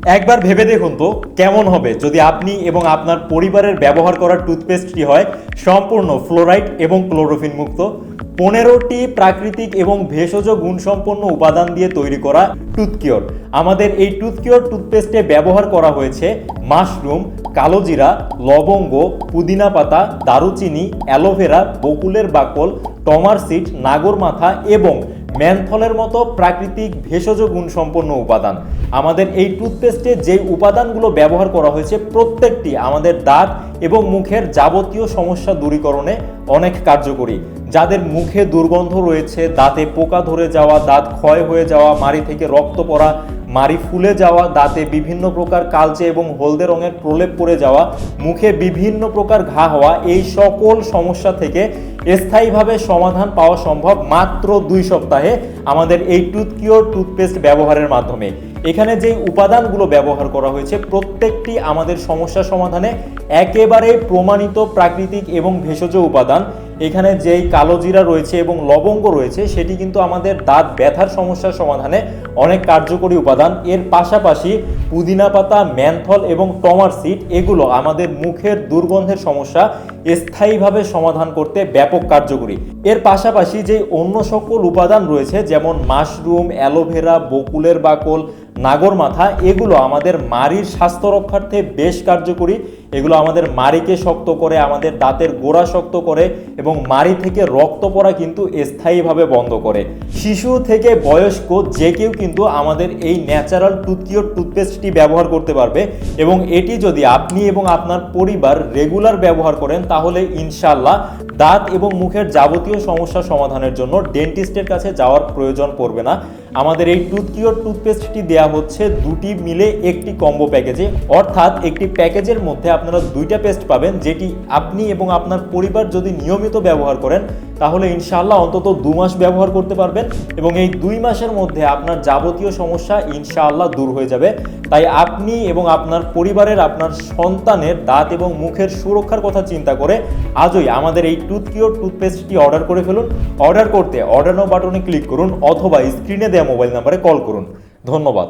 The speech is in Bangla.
একবার ভেবে দেখুন তো কেমন হবে যদি আপনি এবং আপনার পরিবারের ব্যবহার করা টুথপেস্টটি হয় সম্পূর্ণ ফ্লোরাইড এবং ক্লোরোফিন মুক্ত। 15টি প্রাকৃতিক এবং ভেষজ গুণসম্পন্ন উপাদান দিয়ে তৈরি করা টুথকিওর। আমাদের এই টুথকিওর টুথপেস্টে ব্যবহার করা হয়েছে মাশরুম, কালোজিরা, লবঙ্গ, পুদিনা পাতা, দারুচিনি, অ্যালোভেরা, বকুলের বাকল, টমার সিড, নাগর মাথা এবং ম্যানথলের মতো প্রাকৃতিক ভেষজ গুণসম্পন্ন উপাদান। আমাদের এই টুথপেস্টে যে উপাদানগুলো ব্যবহার করা হয়েছে প্রত্যেকটি আমাদের দাঁত এবং মুখের যাবতীয় সমস্যা দূরীকরণে অনেক কার্যকরী। যাদের মুখে দুর্গন্ধ রয়েছে, দাঁতে পোকা ধরে যাওয়া, দাঁত ক্ষয় হয়ে যাওয়া, মাড়ি থেকে রক্ত পড়া, মাড়ি ফুলে যাওয়া, দাঁতে বিভিন্ন প্রকার কালচে এবং হলদে রঙের প্রলেপ পড়ে যাওয়া, মুখে বিভিন্ন প্রকার ঘা হওয়া, এই সকল সমস্যা থেকে স্থায়ীভাবে সমাধান পাওয়া সম্ভব মাত্র 2 সপ্তাহে আমাদের এই টুথকিওর টুথপেস্ট ব্যবহারের মাধ্যমে। এখানে যে উপাদানগুলো ব্যবহার করা হয়েছে প্রত্যেকটি আমাদের সমস্যা সমাধানে একেবারে প্রমাণিত প্রাকৃতিক এবং ভেষজ উপাদান। এখানে যেই কালোজিরা রয়েছে এবং লবঙ্গ রয়েছে সেটি কিন্তু আমাদের দাঁত ব্যথার সমস্যার সমাধানে অনেক কার্যকরী উপাদান। এর পাশাপাশি পুদিনা পাতা, ম্যানথল এবং টমার সিড এগুলো আমাদের মুখের দুর্গন্ধের সমস্যা স্থায়ীভাবে সমাধান করতে ব্যাপক কার্যকরী। এর পাশাপাশি যে অন্য সকল উপাদান রয়েছে যেমন মাশরুম, অ্যালোভেরা, বকুলের বাকল, নাগর মাথা এগুলো আমাদের মাড়ির স্বাস্থ্য রক্ষার্থে বেশ কার্যকরী। এগুলো আমাদের মাড়িকে শক্ত করে, আমাদের দাঁতের গোড়া শক্ত করে এবং মাড়ি থেকে রক্ত পড়া কিন্তু স্থায়ীভাবে বন্ধ করে। শিশু থেকে বয়স্ক যে কেউ কিন্তু আমাদের এই ন্যাচারাল টুথকিওর টুথপেস্টটি ব্যবহার করতে পারবে এবং এটি যদি আপনি এবং আপনার পরিবার রেগুলার ব্যবহার করেন তাহলে ইনশাআল্লাহ দাঁত এবং মুখের যাবতীয় সমস্যা সমাধানের জন্য ডেন্টিস্টের কাছে যাওয়ার প্রয়োজন পড়বে না। আমাদের এই টুথকিওর টুথপেস্টটি দেয়া হচ্ছে দুটি মিলে একটি কম্বো প্যাকেজে, অর্থাৎ একটি প্যাকেজের মধ্যে আপনারা 2টা পেস্ট পাবেন, যেটি আপনি এবং আপনার পরিবার যদি নিয়মিত ব্যবহার করেন তাহলে ইনশাআল্লাহ অন্তত 2 মাস ব্যবহার করতে পারবেন এবং এই 2 মাসের মধ্যে আপনার যাবতীয় সমস্যা ইনশাআল্লাহ দূর হয়ে যাবে। তাই আপনি এবং আপনার পরিবারের, আপনার সন্তানের দাঁত এবং মুখের সুরক্ষার কথা চিন্তা করে আজই আমাদের এই টুথকিওর টুথপেস্টটি অর্ডার করে ফেলুন। অর্ডার করতে অর্ডার নাও বাটনে ক্লিক করুন অথবা স্ক্রিনে দেওয়া মোবাইল নাম্বারে কল করুন। ধন্যবাদ।